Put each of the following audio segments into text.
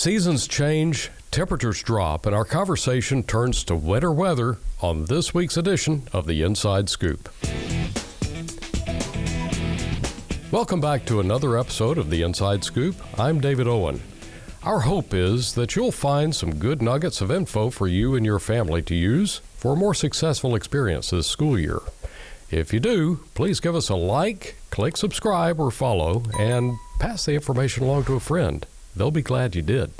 Seasons change, temperatures drop, and our conversation turns to winter weather on this week's edition of the Inside Scoop. Welcome back to another episode of the Inside Scoop. I'm David Owen. Our hope is that you'll find some good nuggets of info for you and your family to use for a more successful experience this school year. If you do, please give us a like, click subscribe or follow, and pass the information along to a friend. They'll be glad you did.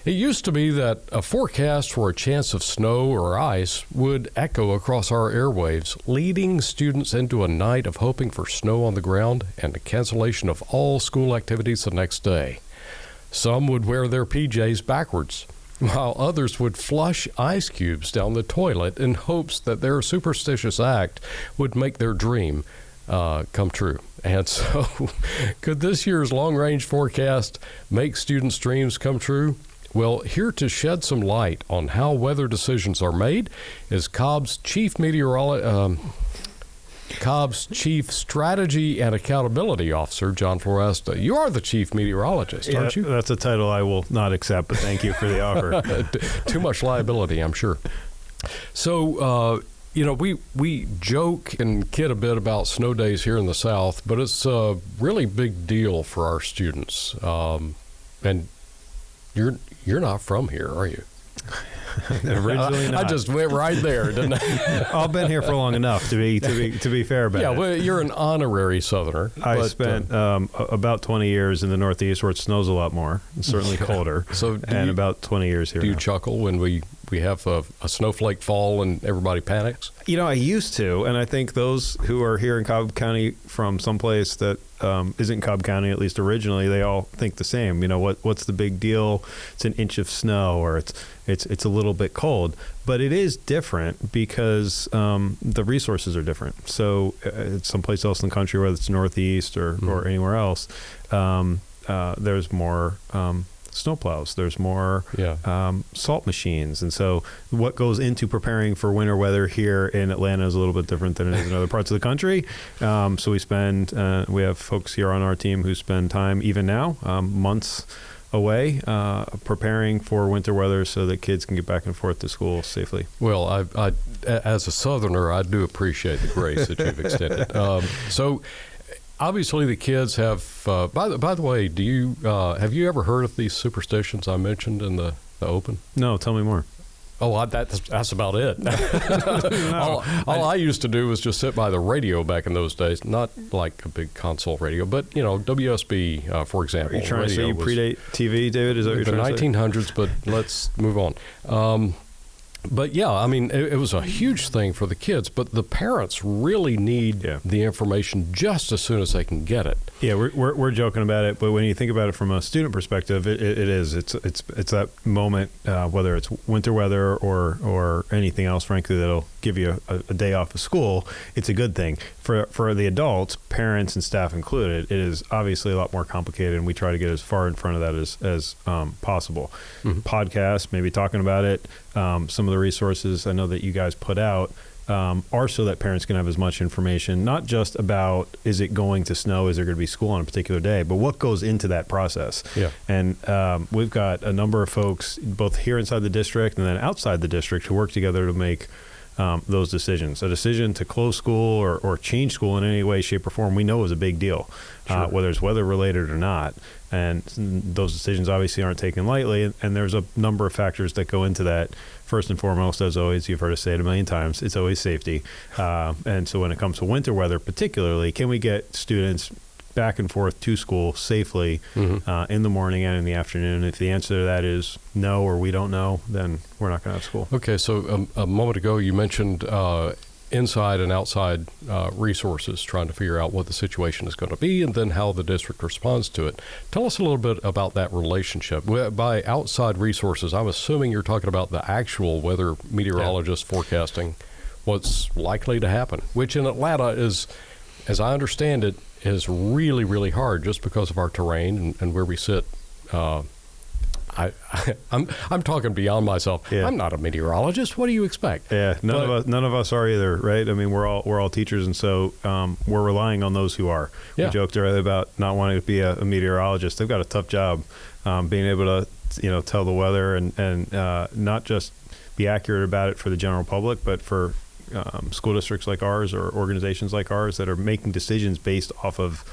It used to be that a forecast for a chance of snow or ice would echo across our airwaves, leading students into a night of hoping for snow on the ground and the cancellation of all school activities the next day. Some would wear their PJs backwards, while others would flush ice cubes down the toilet in hopes that their superstitious act would make their dream come true. And so, could this year's long-range forecast make students' dreams come true? Well, here to shed some light on how weather decisions are made is Cobb's Chief Strategy and Accountability Officer, John Floresta. You are the Chief Meteorologist, aren't you? That's a title I will not accept, but thank you for the offer. Too much liability, I'm sure. So, we joke and kid a bit about snow days here in the South, but it's a really big deal for our students. And you're not from here, are you? Originally not. I just went right there, didn't I? I've been here for long enough to be fair about it. Yeah, well, you're an honorary Southerner. I spent about 20 years in the Northeast where it snows a lot more, and certainly colder, and about 20 years here. Do you now. chuckle when we have a snowflake fall and everybody panics? I used to, and I think those who are here in Cobb County from someplace that isn't Cobb County, at least originally, they all think the same. What's the big deal? It's an inch of snow, or it's a little bit cold. But it is different because the resources are different. So it's someplace else in the country, whether it's Northeast or anywhere else, there's more snowplows, there's more salt machines. And so what goes into preparing for winter weather here in Atlanta is a little bit different than it is in other parts of the country. So we have folks here on our team who spend time, even now, months away, preparing for winter weather so that kids can get back and forth to school safely. Well, I as a Southerner, I do appreciate the grace that you've extended. So obviously the kids have, by the way, have you ever heard of these superstitions I mentioned in the open? No, tell me more. Oh, that's about it. No, all I used to do was just sit by the radio back in those days, not like a big console radio, but, WSB, for example. Are you trying to say you predate TV, David? Is that what you're trying to say? The 1900s, but let's move on. But yeah, I mean, it was a huge thing for the kids, but the parents really need the information just as soon as they can get it. Yeah, we're joking about it, but when you think about it from a student perspective, it's that moment, whether it's winter weather or anything else, frankly, that'll give you a day off of school. It's a good thing. For the adults, parents and staff included, it is obviously a lot more complicated, and we try to get as far in front of that as possible. Mm-hmm. Podcasts, maybe talking about it. Some of the resources I know that you guys put out are so that parents can have as much information, not just about is it going to snow, is there going to be school on a particular day, but what goes into that process. Yeah. And we've got a number of folks both here inside the district and then outside the district who work together to make those decisions. A decision to close school or change school in any way, shape, or form, we know is a big deal, sure. Whether it's weather related or not. And those decisions obviously aren't taken lightly. And there's a number of factors that go into that. First and foremost, as always, you've heard us say it a million times, it's always safety. And so when it comes to winter weather particularly, can we get students back and forth to school safely in the morning and in the afternoon? If the answer to that is no, or we don't know, then we're not going to have school. Okay, so a moment ago you mentioned inside and outside resources, trying to figure out what the situation is going to be and then how the district responds to it. Tell us a little bit about that relationship. By outside resources, I'm assuming you're talking about the actual weather meteorologist forecasting what's likely to happen, which in Atlanta is, as I understand it, is really, really hard just because of our terrain and where we sit. I'm talking beyond myself. Yeah. I'm not a meteorologist. What do you expect? Yeah, none of us are either, right? I mean, we're all teachers, and so we're relying on those who are. Yeah. We joked earlier about not wanting to be a meteorologist. They've got a tough job being able tell the weather and not just be accurate about it for the general public, but for school districts like ours or organizations like ours that are making decisions based off of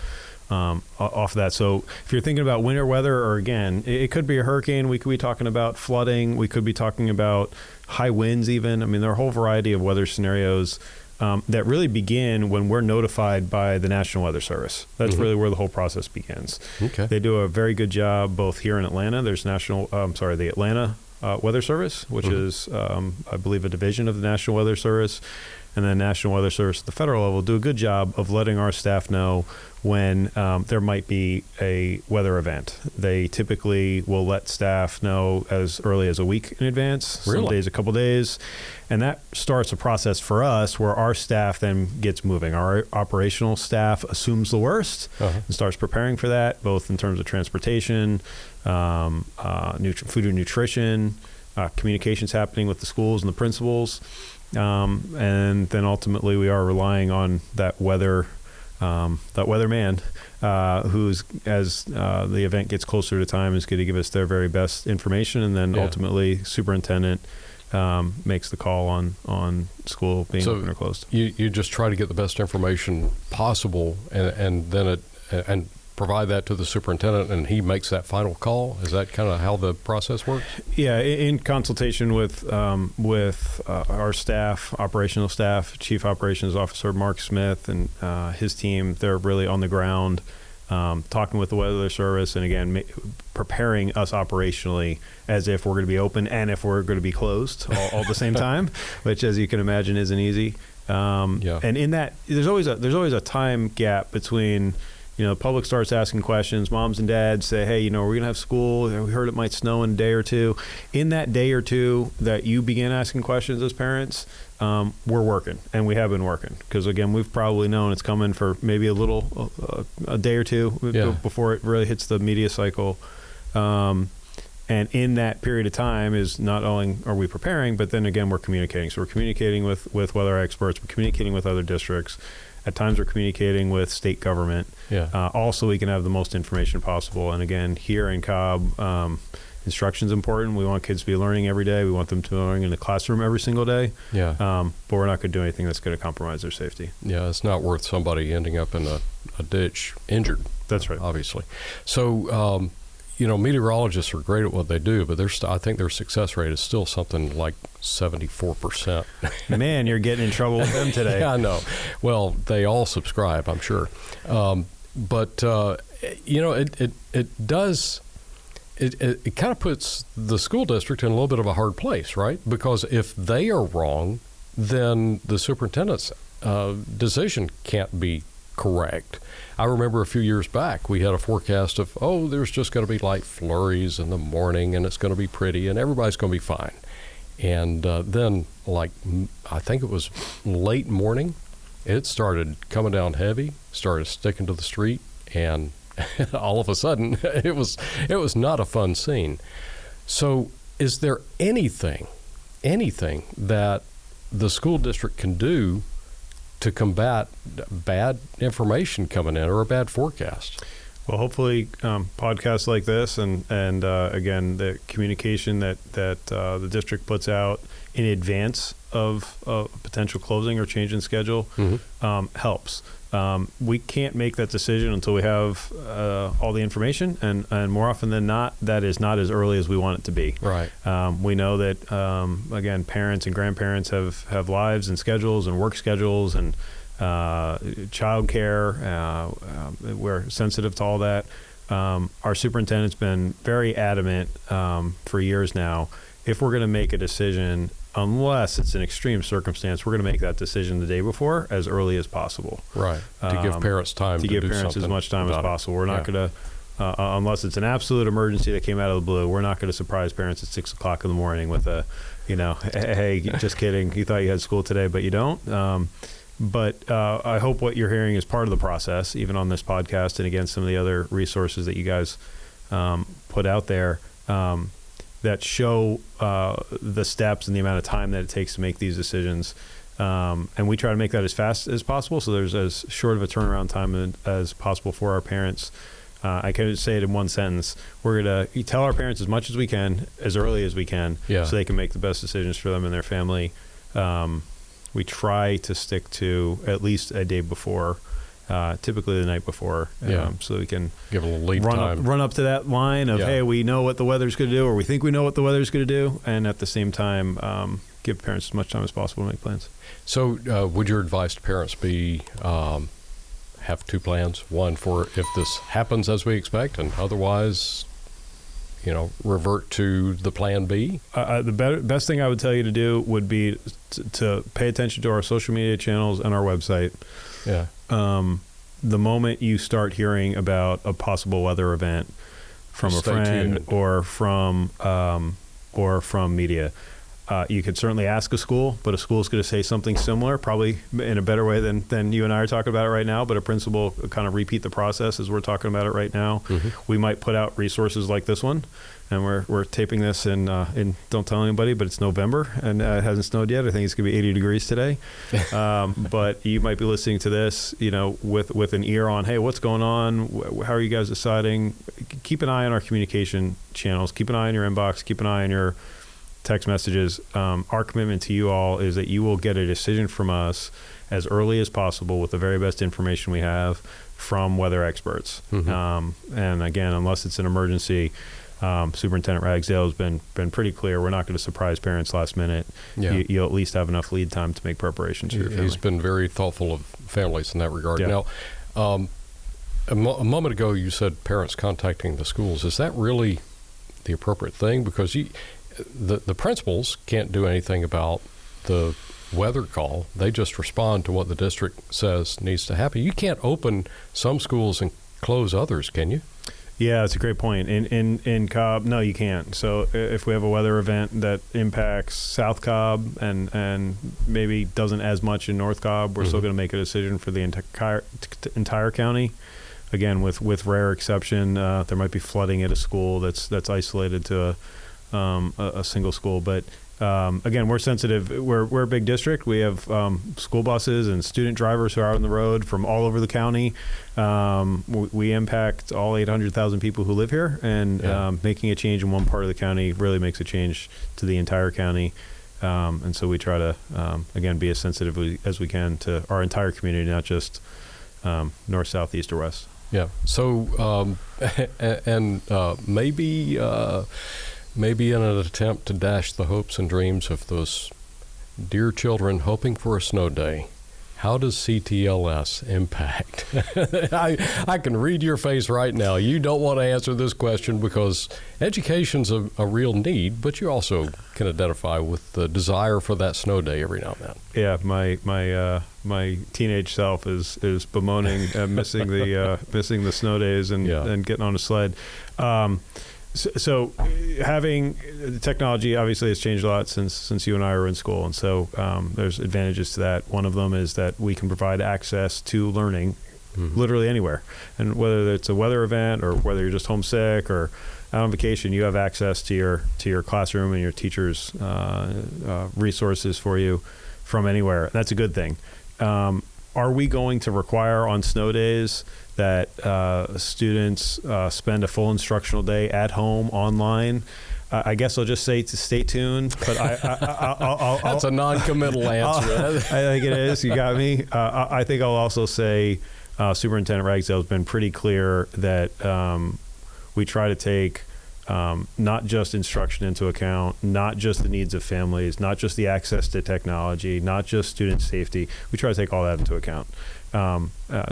that. So if you're thinking about winter weather, or again, it could be a hurricane, we could be talking about flooding, we could be talking about high winds even. I mean, there are a whole variety of weather scenarios that really begin when we're notified by the National Weather Service. That's really where the whole process begins. Okay. They do a very good job both here in Atlanta. There's the Atlanta Weather Service, which is, I believe, a division of the National Weather Service. And the National Weather Service at the federal level do a good job of letting our staff know when there might be a weather event. They typically will let staff know as early as a week in advance, Really? some days, a couple days. And that starts a process for us where our staff then gets moving. Our operational staff assumes the worst and starts preparing for that, both in terms of transportation, food and nutrition, communications happening with the schools and the principals. And then ultimately we are relying on that weatherman who's, as the event gets closer to time, is going to give us their very best information, and then ultimately superintendent makes the call on school being open or closed. You just try to get the best information possible, and then provide that to the superintendent, and he makes that final call. Is that kind of how the process works? Yeah, in consultation with our staff, operational staff, Chief Operations Officer Mark Smith and his team. They're really on the ground, talking with the Weather Service, and again, preparing us operationally as if we're going to be open and if we're going to be closed all at the same time, which, as you can imagine, isn't easy. And in that, there's always a time gap between. The public starts asking questions. Moms and dads say, hey, we're going to have school. We heard it might snow in a day or two. In that day or two that you begin asking questions as parents, we're working, and we have been working. Because, again, we've probably known it's coming for maybe a day or two before it really hits the media cycle. And in that period of time is not only are we preparing, but then, again, we're communicating. So we're communicating with weather experts. We're communicating with other districts. At times we're communicating with state government. Also, we can have the most information possible. And again, here in Cobb, instruction is important. We want kids to be learning every day. We want them to be learning in the classroom every single day. But we're not going to do anything that's going to compromise their safety. Yeah, it's not worth somebody ending up in a ditch injured. That's right. Obviously. So, meteorologists are great at what they do, but I think their success rate is still something like 74%. Man, you're getting in trouble with them today. Yeah, I know. Well, they all subscribe, I'm sure. But it kind of puts the school district in a little bit of a hard place, right? Because if they are wrong, then the superintendent's decision can't be correct. I remember a few years back, we had a forecast of, there's just going to be light flurries in the morning, and it's going to be pretty, and everybody's going to be fine. And then, I think it was late morning, it started coming down heavy, started sticking to the street, and all of a sudden, it was not a fun scene. So is there anything that the school district can do to combat bad information coming in or a bad forecast? Well, hopefully podcasts like this and again, the communication that the district puts out in advance of potential closing or change in schedule helps. We can't make that decision until we have all the information, and more often than not, that is not as early as we want it to be. Right. We know that, again, parents and grandparents have lives and schedules and work schedules and childcare. We're sensitive to all that. Our superintendent's been very adamant for years now. If we're going to make a decision, unless it's an extreme circumstance, we're going to make that decision the day before as early as possible. Right. To give parents time to give do parents as much time as possible. We're not going to, unless it's an absolute emergency that came out of the blue, we're not going to surprise parents at 6 o'clock in the morning with a, hey, just kidding. You thought you had school today, but you don't. But I hope what you're hearing is part of the process, even on this podcast, and again, some of the other resources that you guys put out there that show the steps and the amount of time that it takes to make these decisions. And we try to make that as fast as possible, so there's as short of a turnaround time as possible for our parents. I can say it in one sentence. We're going to tell our parents as much as we can, as early as we can, so they can make the best decisions for them and their family. We try to stick to at least a day before, typically the night before, so we can give a little lead time. Run up to that line of, hey, we know what the weather's going to do, or we think we know what the weather's going to do, and at the same time, give parents as much time as possible to make plans. So would your advice to parents be have two plans? One for if this happens as we expect, and otherwise, revert to the plan B? The best thing I would tell you to do would be to pay attention to our social media channels and our website. Yeah. The moment you start hearing about a possible weather event from a friend or from media, you could certainly ask a school, but a school is going to say something similar, probably in a better way than you and I are talking about it right now, but a principal kind of repeat the process as we're talking about it right now. Mm-hmm. We might put out resources like this one, and we're taping this in don't tell anybody, but it's November, and it hasn't snowed yet. I think it's going to be 80 degrees today. But you might be listening to this, with an ear on, hey, what's going on? How are you guys deciding? Keep an eye on our communication channels. Keep an eye on your inbox. Keep an eye on your text messages. Our commitment to you all is that you will get a decision from us as early as possible with the very best information we have from weather experts. Mm-hmm. And again, unless it's an emergency, Superintendent Ragsdale has been pretty clear. We're not going to surprise parents last minute. Yeah. You'll at least have enough lead time to make preparations for your family. He's been very thoughtful of families in that regard. Yeah. Now, a moment ago you said parents contacting the schools. Is that really the appropriate thing? Because the principals can't do anything about the weather call. They just respond to what the district says needs to happen. You can't open some schools and close others, can you? Yeah, that's a great point. In Cobb, no, you can't. So if we have a weather event that impacts South Cobb and maybe doesn't as much in North Cobb, we're still going to make a decision for the entire county. Again, with rare exception, there might be flooding at a school that's isolated to a single school, but again, we're sensitive. We're a big district. We have school buses and student drivers who are out on the road from all over the county. We impact all 800,000 people who live here, and making a change in one part of the county really makes a change to the entire county. And so we try to again be as sensitive as we can to our entire community, not just north, south, east, or west. Yeah. So maybe in an attempt to dash the hopes and dreams of those dear children hoping for a snow day, how does CTLS impact? I can read your face right now. You don't want to answer this question because education's a real need, but you also can identify with the desire for that snow day every now and then. Yeah, my teenage self is bemoaning missing the snow days and getting on a sled. So having the technology obviously has changed a lot since you and I were in school, and so there's advantages to that. One of them is that we can provide access to learning literally anywhere, and whether it's a weather event or whether you're just homesick or out on vacation, you have access to your classroom and your teachers' resources for you from anywhere. That's a good thing. Are we going to require on snow days that students spend a full instructional day at home online? I guess I'll just say to stay tuned, but I'll that's a non-committal answer. I think it is. You got me. I think I'll also say Superintendent Ragsdale has been pretty clear that we try to take not just instruction into account, not just the needs of families, not just the access to technology, not just student safety. We try to take all that into account.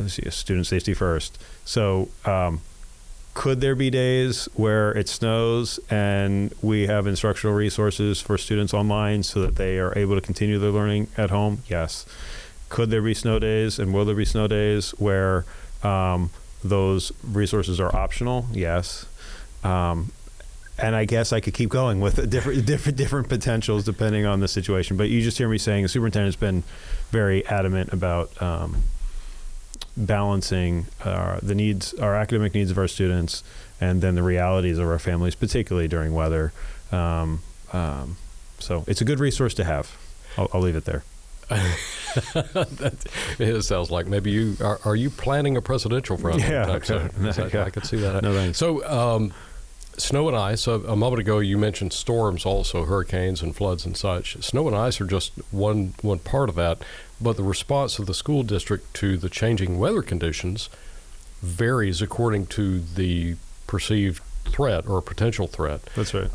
Student safety first. So could there be days where it snows and we have instructional resources for students online so that they are able to continue their learning at home? Yes. Could there be snow days, and will there be snow days where those resources are optional? Yes. And I guess I could keep going with different potentials depending on the situation. But you just hear me saying the superintendent's been very adamant about balancing our academic needs of our students and then the realities of our families, particularly during weather. So it's a good resource to have. I'll leave it there. It sounds like maybe you are you planning a presidential run? Yeah, I could see that. No thanks. So, snow and ice. A moment ago, you mentioned storms, also hurricanes and floods and such. Snow and ice are just one part of that, but the response of the school district to the changing weather conditions varies according to the perceived threat or potential threat. That's right.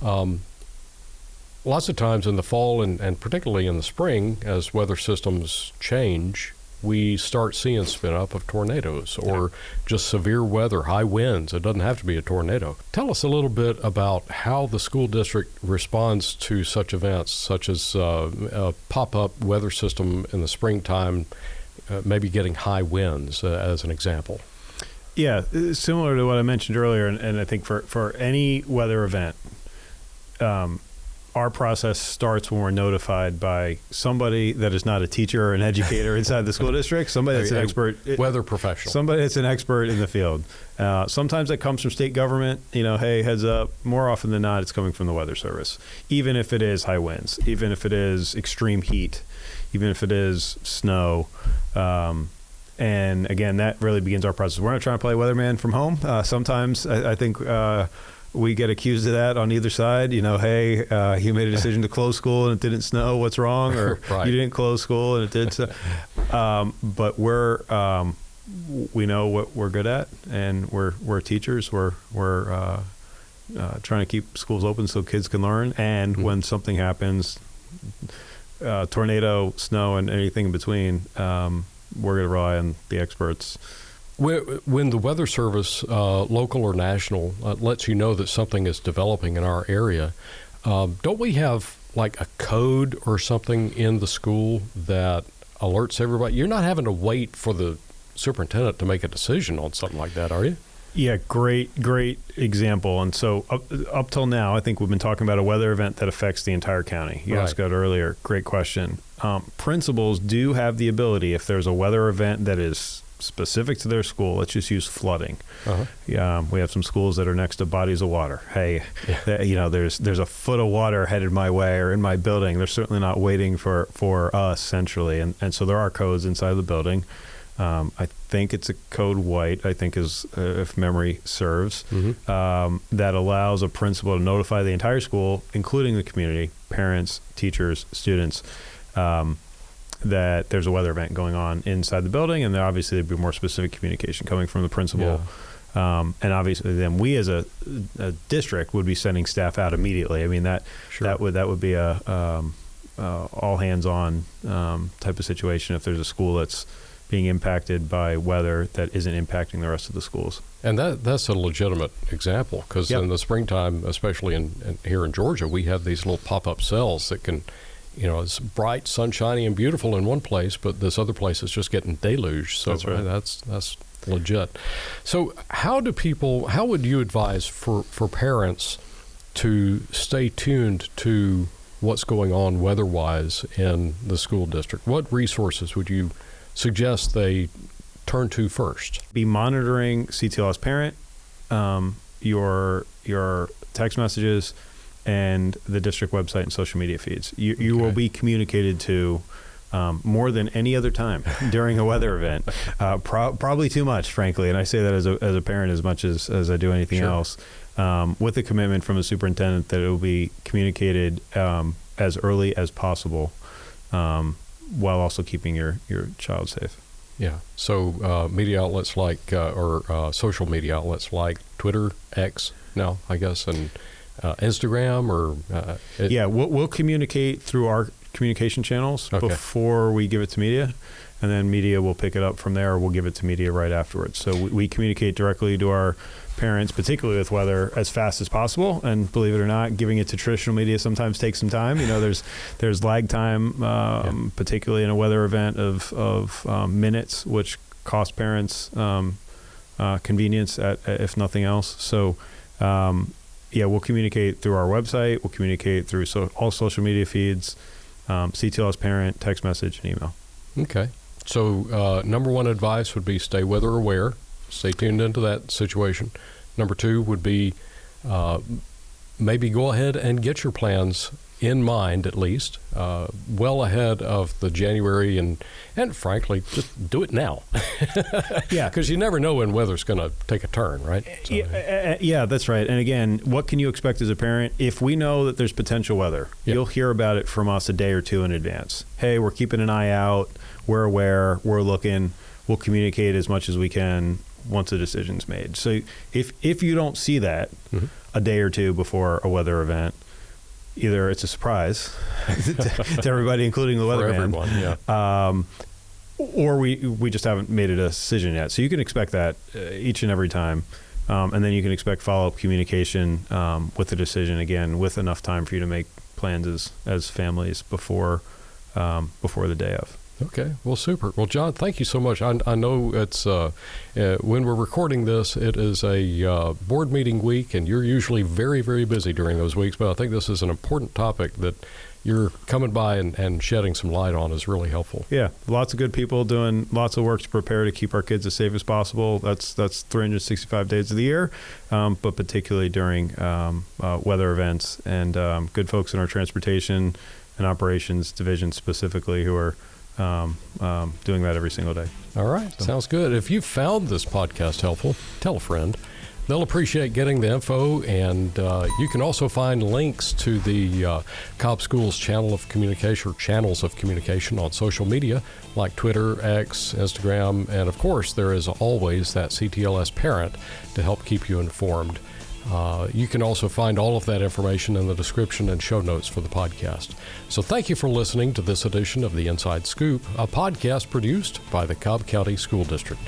Lots of times in the fall and particularly in the spring, as weather systems change, we start seeing spin up of tornadoes or just severe weather, high winds. It doesn't have to be a tornado. Tell us a little bit about how the school district responds to such events, such as a pop-up weather system in the springtime, maybe getting high winds, as an example. Yeah, similar to what I mentioned earlier, and I think for any weather event, our process starts when we're notified by somebody that is not a teacher or an educator inside the school district, somebody that's an expert. Weather professional. Somebody that's an expert in the field. Sometimes that comes from state government, hey, heads up. More often than not, it's coming from the Weather Service, even if it is high winds, even if it is extreme heat, even if it is snow. And again, that really begins our process. We're not trying to play weatherman from home. Sometimes I think we get accused of that on either side. Hey, you made a decision to close school and it didn't snow. What's wrong? Or right. You didn't close school and it did. So, but we know what we're good at, and we're teachers. We're trying to keep schools open so kids can learn. And when something happens, tornado, snow, and anything in between, we're going to rely on the experts. When the Weather Service, local or national, lets you know that something is developing in our area, don't we have like a code or something in the school that alerts everybody? You're not having to wait for the superintendent to make a decision on something like that, are you? Yeah, great example. And so up till now, I think we've been talking about a weather event that affects the entire county. You asked that earlier. Great question. Principals do have the ability, if there's a weather event that is specific to their school, let's just use flooding. We have some schools that are next to bodies of water. Hey, there's a foot of water headed my way or in my building. They're certainly not waiting for us centrally. And so there are codes inside the building. I think it's a code white, I think is, if memory serves, that allows a principal to notify the entire school, including the community, parents, teachers, students, that there's a weather event going on inside the building. And then obviously there'd be more specific communication coming from the principal. And obviously then we as a district would be sending staff out immediately. I mean, that would be a all hands on type of situation if there's a school that's being impacted by weather that isn't impacting the rest of the schools. And that's a legitimate example, because in the springtime, especially here in Georgia, we have these little pop-up cells that can, it's bright, sunshiny, and beautiful in one place, but this other place is just getting deluged. So that's right. That's legit. So how would you advise for parents to stay tuned to what's going on weather-wise in the school district? What resources would you suggest they turn to first? Be monitoring CTLS parent, your text messages, and the district website and social media feeds. You will be communicated to more than any other time during a weather event. Probably too much, frankly, and I say that as a parent as much as I do anything else, with a commitment from the superintendent that it will be communicated as early as possible, while also keeping your child safe. Yeah. So media outlets like, or social media outlets like Twitter, X now, I guess, and Instagram, or we'll communicate through our communication channels before we give it to media, and then media will pick it up from there, or we'll give it to media right afterwards. So we communicate directly to our parents, particularly with weather, as fast as possible. And believe it or not, giving it to traditional media sometimes takes some time. There's lag time, particularly in a weather event of minutes, which cost parents convenience if nothing else. So we'll communicate through our website. We'll communicate through all social media feeds, CTLS parent, text message, and email. Okay. So number one advice would be stay weather aware. Stay tuned into that situation. Number two would be maybe go ahead and get your plans in mind, at least, well ahead of the January, and frankly, just do it now. Yeah. Because you never know when weather's going to take a turn, right? So, yeah, that's right. And again, what can you expect as a parent? If we know that there's potential weather, you'll hear about it from us a day or two in advance. Hey, we're keeping an eye out. We're aware. We're looking. We'll communicate as much as we can once a decision's made. So if you don't see that a day or two before a weather event, either it's a surprise to everybody, including the weatherman, or we just haven't made a decision yet. So you can expect that each and every time, and then you can expect follow-up communication with the decision, again, with enough time for you to make plans as families before the day of. Okay, well, super. Well, John, thank you so much. I know it's when we're recording this, it is a board meeting week, and you're usually very, very busy during those weeks, but I think this is an important topic that you're coming by and shedding some light on is really helpful. Yeah, lots of good people doing lots of work to prepare to keep our kids as safe as possible. That's 365 days of the year, but particularly during weather events, and good folks in our transportation and operations division specifically who are doing that every single day. All right. So. Sounds good. If you found this podcast helpful, tell a friend. They'll appreciate getting the info, and you can also find links to the Cobb Schools channels of communication on social media like Twitter, X, Instagram, and of course there is always that CTLS parent to help keep you informed. You can also find all of that information in the description and show notes for the podcast. So thank you for listening to this edition of The Inside Scoop, a podcast produced by the Cobb County School District.